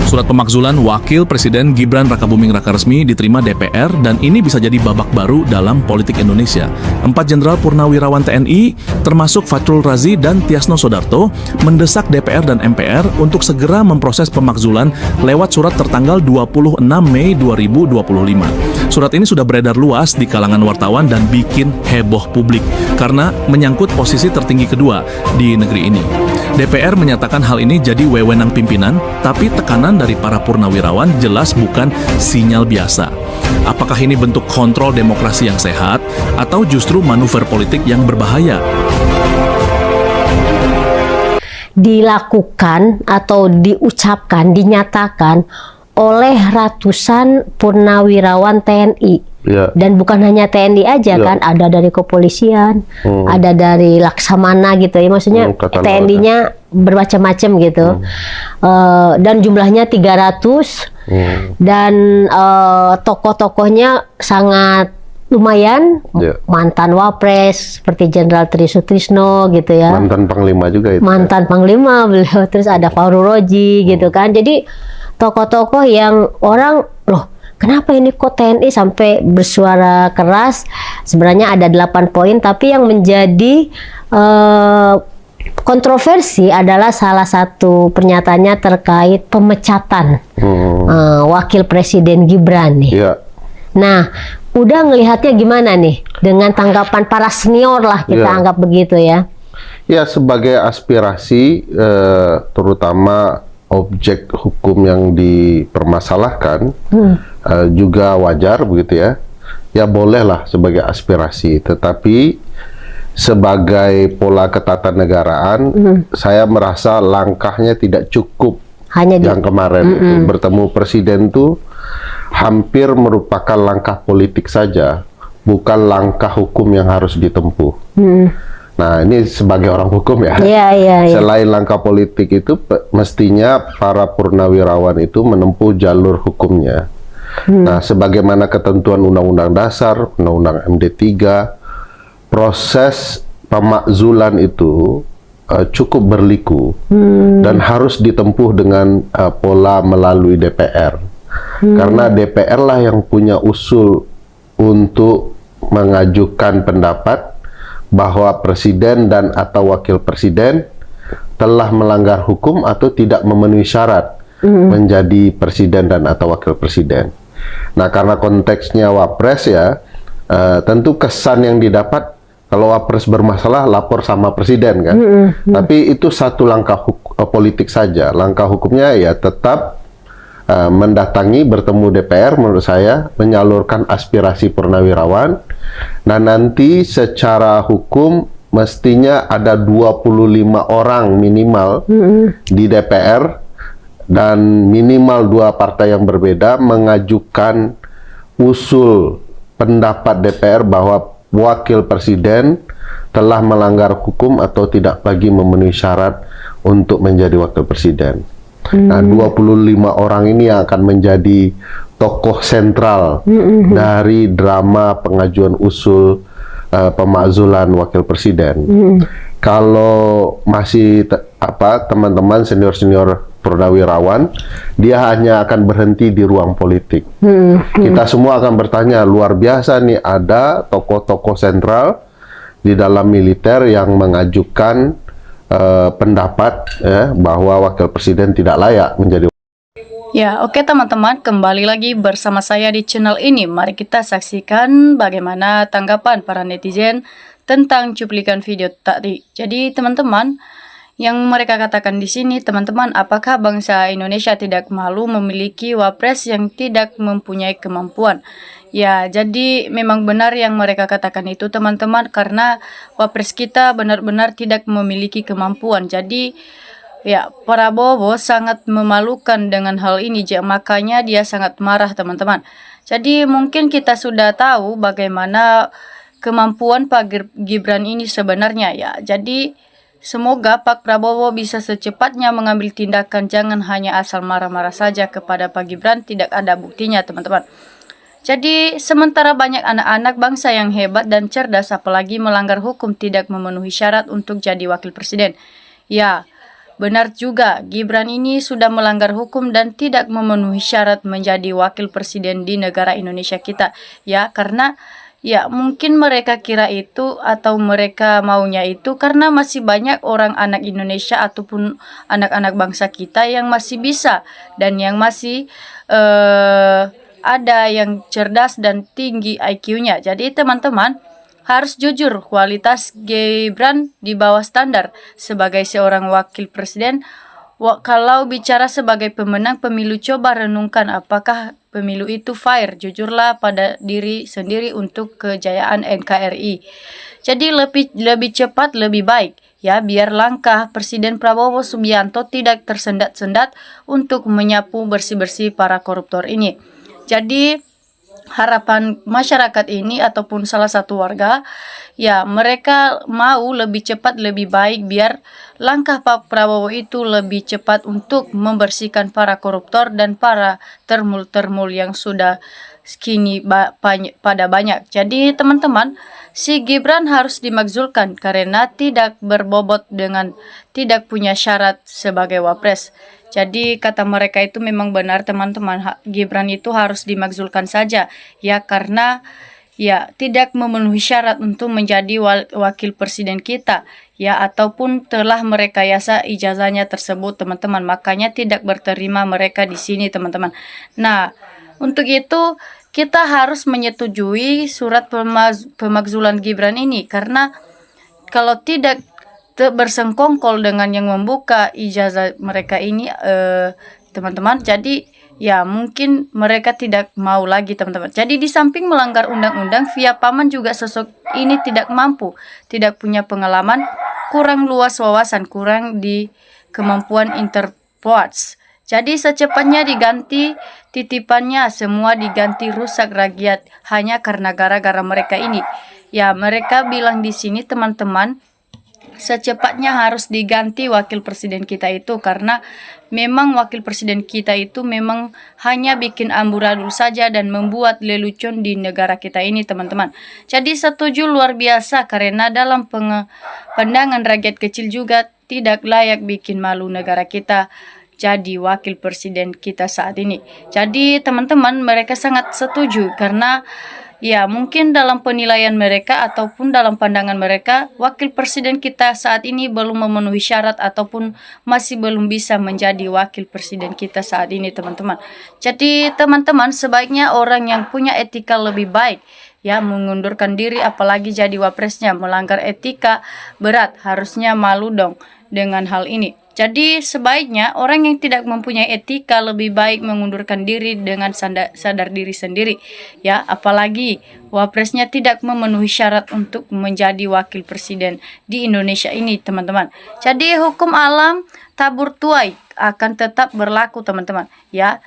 Surat pemakzulan Wakil Presiden Gibran Rakabuming Rakaresmi diterima DPR dan ini bisa jadi babak baru dalam politik Indonesia. 4 Jenderal Purnawirawan TNI, termasuk Fahrul Razi dan Tiasno Soedarto, mendesak DPR dan MPR untuk segera memproses pemakzulan lewat surat tertanggal 26 Mei 2025. Surat ini sudah beredar luas di kalangan wartawan dan bikin heboh publik karena menyangkut posisi tertinggi kedua di negeri ini. DPR menyatakan hal ini jadi wewenang pimpinan, tapi tekanan dari para purnawirawan jelas bukan sinyal biasa. Apakah ini bentuk kontrol demokrasi yang sehat atau justru manuver politik yang berbahaya? Dilakukan atau diucapkan, dinyatakan oleh ratusan purnawirawan TNI. Ya. Dan bukan hanya TNI aja kan, ada dari kepolisian, ada dari Laksamana gitu ya, maksudnya TNI-nya bermacam-macam gitu. Dan jumlahnya 300 dan tokoh-tokohnya sangat lumayan, mantan Wapres seperti Jenderal Tri Sutrisno gitu ya. Mantan Panglima juga itu. Mantan Panglima beliau, terus ada Fahrul Razi gitu kan. Jadi tokoh-tokoh yang orang, loh kenapa ini kok TNI sampai bersuara keras? Sebenarnya ada 8 poin, tapi yang menjadi kontroversi adalah salah satu pernyataannya terkait pemecatan Wakil Presiden Gibran nih. Ya. Nah, udah ngelihatnya gimana nih dengan tanggapan para senior lah kita anggap begitu ya? Ya, sebagai aspirasi terutama objek hukum yang dipermasalahkan juga wajar begitu ya. Ya bolehlah sebagai aspirasi, tetapi sebagai pola ketatanegaraan saya merasa langkahnya tidak cukup. Hanya yang kemarin itu bertemu presiden tuh hampir merupakan langkah politik saja, bukan langkah hukum yang harus ditempuh. Nah, ini sebagai orang hukum ya. Selain langkah politik itu, mestinya para purnawirawan itu menempuh jalur hukumnya. Nah, sebagaimana ketentuan Undang-Undang Dasar, Undang-Undang MD 3, proses pemakzulan itu cukup berliku dan harus ditempuh dengan pola melalui DPR. Karena DPR lah yang punya usul untuk mengajukan pendapat bahwa presiden dan atau wakil presiden telah melanggar hukum atau tidak memenuhi syarat menjadi presiden dan atau wakil presiden. Nah, karena konteksnya Wapres ya, tentu kesan yang didapat kalau Wapres bermasalah lapor sama presiden kan. Tapi itu satu langkah politik saja. Langkah hukumnya ya tetap mendatangi, bertemu DPR, menurut saya menyalurkan aspirasi purnawirawan. Nah, nanti secara hukum mestinya ada 25 orang minimal di DPR dan minimal 2 partai yang berbeda mengajukan usul pendapat DPR bahwa wakil presiden telah melanggar hukum atau tidak lagi memenuhi syarat untuk menjadi wakil presiden. Nah, 25 orang ini yang akan menjadi tokoh sentral dari drama pengajuan usul pemakzulan wakil presiden. Kalau masih teman-teman senior-senior purnawirawan, dia hanya akan berhenti di ruang politik. Kita semua akan bertanya, luar biasa nih ada tokoh-tokoh sentral di dalam militer yang mengajukan pendapat ya, bahwa wakil presiden tidak layak menjadi. Ya, oke teman-teman, kembali lagi bersama saya di channel ini. Mari kita saksikan bagaimana tanggapan para netizen tentang cuplikan video tadi. Jadi teman-teman, yang mereka katakan di sini, teman-teman, apakah bangsa Indonesia tidak malu memiliki wapres yang tidak mempunyai kemampuan? Ya, jadi memang benar yang mereka katakan itu teman-teman, karena wapres kita benar-benar tidak memiliki kemampuan. Jadi ya, Prabowo sangat memalukan dengan hal ini, makanya dia sangat marah teman-teman. Jadi mungkin kita sudah tahu bagaimana kemampuan Pak Gibran ini sebenarnya ya. Jadi semoga Pak Prabowo bisa secepatnya mengambil tindakan, jangan hanya asal marah-marah saja kepada Pak Gibran, tidak ada buktinya teman-teman. Jadi sementara banyak anak-anak bangsa yang hebat dan cerdas apalagi melanggar hukum tidak memenuhi syarat untuk jadi wakil presiden. Ya, benar juga Gibran ini sudah melanggar hukum dan tidak memenuhi syarat menjadi wakil presiden di negara Indonesia kita. Ya, karena ya mungkin mereka kira itu atau mereka maunya itu karena masih banyak orang anak Indonesia ataupun anak-anak bangsa kita yang masih bisa dan yang masih ada yang cerdas dan tinggi IQ-nya. Jadi teman-teman harus jujur, kualitas Gibran di bawah standar sebagai seorang wakil presiden. Kalau bicara sebagai pemenang pemilu, coba renungkan apakah pemilu itu fair. Jujurlah pada diri sendiri untuk kejayaan NKRI. Jadi lebih cepat lebih baik ya, biar langkah Presiden Prabowo Subianto tidak tersendat-sendat untuk menyapu bersih-bersih para koruptor ini. Jadi harapan masyarakat ini ataupun salah satu warga, ya mereka mau lebih cepat lebih baik biar langkah Pak Prabowo itu lebih cepat untuk membersihkan para koruptor dan para termul-termul yang sudah kini pada banyak. Jadi teman-teman, si Gibran harus dimakzulkan karena tidak berbobot dengan tidak punya syarat sebagai wapres. Jadi kata mereka itu memang benar teman-teman, Gibran itu harus dimakzulkan saja ya, karena ya tidak memenuhi syarat untuk menjadi wakil presiden kita ya, ataupun telah merekayasa ijazahnya tersebut teman-teman, makanya tidak berterima mereka di sini teman-teman. Nah, untuk itu kita harus menyetujui surat pemakzulan Gibran ini, karena kalau tidak bersengkongkol dengan yang membuka ijazah mereka ini teman-teman, jadi ya mungkin mereka tidak mau lagi teman-teman. Jadi di samping melanggar undang-undang, via paman juga sosok ini tidak mampu, tidak punya pengalaman, kurang luas wawasan, kurang di kemampuan interpuats. Jadi secepatnya diganti titipannya, semua diganti, rusak rakyat hanya karena gara-gara mereka ini. Ya mereka bilang di sini teman-teman, secepatnya harus diganti wakil presiden kita itu, karena memang wakil presiden kita itu memang hanya bikin amburadul saja dan membuat lelucon di negara kita ini teman-teman. Jadi setuju luar biasa, karena dalam pandangan rakyat kecil juga tidak layak bikin malu negara kita jadi wakil presiden kita saat ini. Jadi teman-teman, mereka sangat setuju karena ya mungkin dalam penilaian mereka ataupun dalam pandangan mereka, wakil presiden kita saat ini belum memenuhi syarat ataupun masih belum bisa menjadi wakil presiden kita saat ini teman-teman. Jadi teman-teman, sebaiknya orang yang punya etika lebih baik ya mengundurkan diri, apalagi jadi wapresnya. Melanggar etika berat, harusnya malu dong dengan hal ini. Jadi sebaiknya orang yang tidak mempunyai etika lebih baik mengundurkan diri dengan sadar diri sendiri ya, apalagi wapresnya tidak memenuhi syarat untuk menjadi wakil presiden di Indonesia ini teman-teman. Jadi hukum alam tabur tuai akan tetap berlaku teman-teman ya.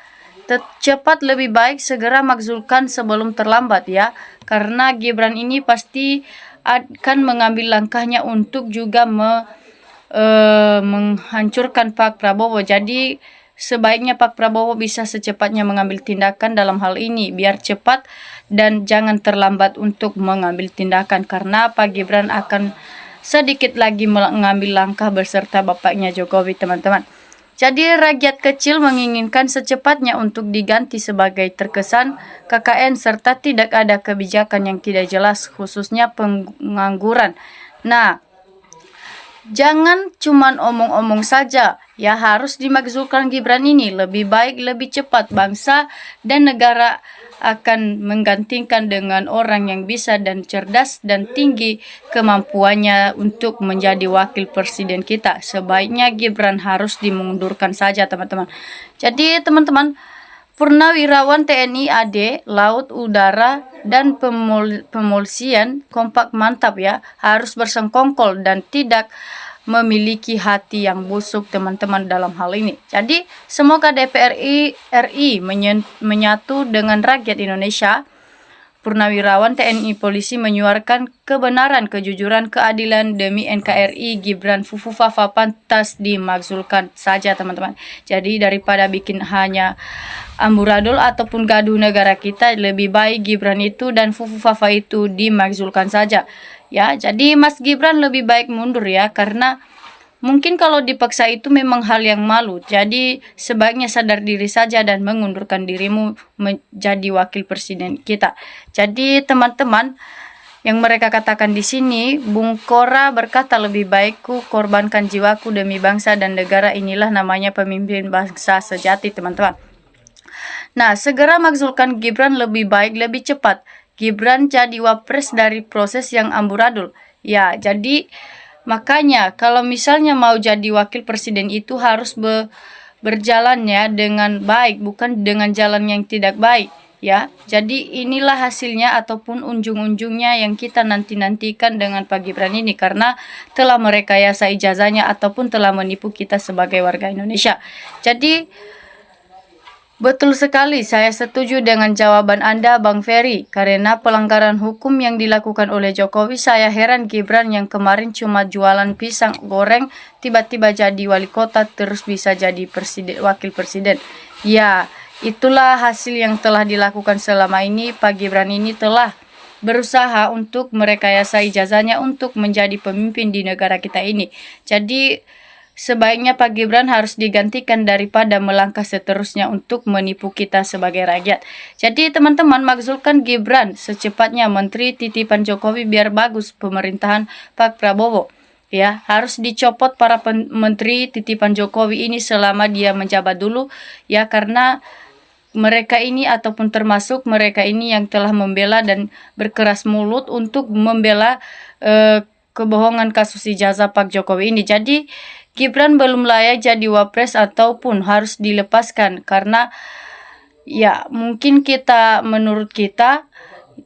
Cepat lebih baik segera makzulkan sebelum terlambat ya, karena Gibran ini pasti akan mengambil langkahnya untuk juga menghancurkan Pak Prabowo. Jadi sebaiknya Pak Prabowo bisa secepatnya mengambil tindakan dalam hal ini biar cepat dan jangan terlambat untuk mengambil tindakan, karena Pak Gibran akan sedikit lagi mengambil langkah beserta bapaknya Jokowi teman-teman. Jadi rakyat kecil menginginkan secepatnya untuk diganti sebagai terkesan KKN serta tidak ada kebijakan yang tidak jelas, khususnya pengangguran. Nah, jangan cuman omong-omong saja ya, harus dimakzulkan Gibran ini lebih baik, lebih cepat. Bangsa dan negara akan menggantikan dengan orang yang bisa dan cerdas dan tinggi kemampuannya untuk menjadi wakil presiden kita. Sebaiknya Gibran harus dimundurkan saja teman-teman. Jadi teman-teman, Purnawirawan TNI AD, Laut, Udara, dan Pemolisian kompak mantap ya, harus bersengkongkol dan tidak memiliki hati yang busuk teman-teman dalam hal ini. Jadi semoga DPR RI menyatu dengan rakyat Indonesia. Purnawirawan TNI Polisi menyuarakan kebenaran, kejujuran, keadilan demi NKRI. Gibran Fufufafa pantas dimakzulkan saja teman-teman. Jadi daripada bikin hanya amburadul ataupun gaduh negara kita, lebih baik Gibran itu dan Fufufafa itu dimakzulkan saja. Ya, jadi Mas Gibran lebih baik mundur ya, karena mungkin kalau dipaksa itu memang hal yang malu. Jadi sebaiknya sadar diri saja dan mengundurkan dirimu menjadi wakil presiden kita. Jadi teman-teman, yang mereka katakan di sini, Bung Kora berkata, lebih baik ku korbankan jiwaku demi bangsa dan negara, inilah namanya pemimpin bangsa sejati, teman-teman. Nah, segera makzulkan Gibran, lebih baik lebih cepat. Gibran jadi wapres dari proses yang amburadul. Ya, jadi makanya kalau misalnya mau jadi wakil presiden itu harus berjalannya dengan baik, bukan dengan jalan yang tidak baik. Ya, jadi inilah hasilnya ataupun ujung-ujungnya yang kita nanti-nantikan dengan Pak Gibran ini, karena telah merekayasa ijazahnya ataupun telah menipu kita sebagai warga Indonesia. Jadi betul sekali, saya setuju dengan jawaban Anda, Bang Ferry. Karena pelanggaran hukum yang dilakukan oleh Jokowi, saya heran Gibran yang kemarin cuma jualan pisang goreng, tiba-tiba jadi wali kota, terus bisa jadi wakil presiden. Ya, itulah hasil yang telah dilakukan selama ini. Pak Gibran ini telah berusaha untuk merekayasa ijazahnya untuk menjadi pemimpin di negara kita ini. Jadi sebaiknya Pak Gibran harus digantikan daripada melangkah seterusnya untuk menipu kita sebagai rakyat. Jadi teman-teman, makzulkan Gibran secepatnya, menteri titipan Jokowi biar bagus pemerintahan Pak Prabowo. Ya, harus dicopot para menteri titipan Jokowi ini selama dia menjabat dulu, ya, karena mereka ini ataupun termasuk mereka ini yang telah membela dan berkeras mulut untuk membela kebohongan kasus ijazah Pak Jokowi ini. Jadi Gibran belum layak jadi wapres ataupun harus dilepaskan, karena ya mungkin menurut kita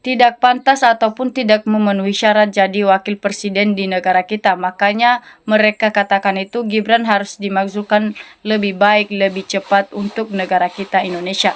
tidak pantas ataupun tidak memenuhi syarat jadi wakil presiden di negara kita. Makanya mereka katakan itu Gibran harus dimakzulkan lebih baik, lebih cepat untuk negara kita Indonesia.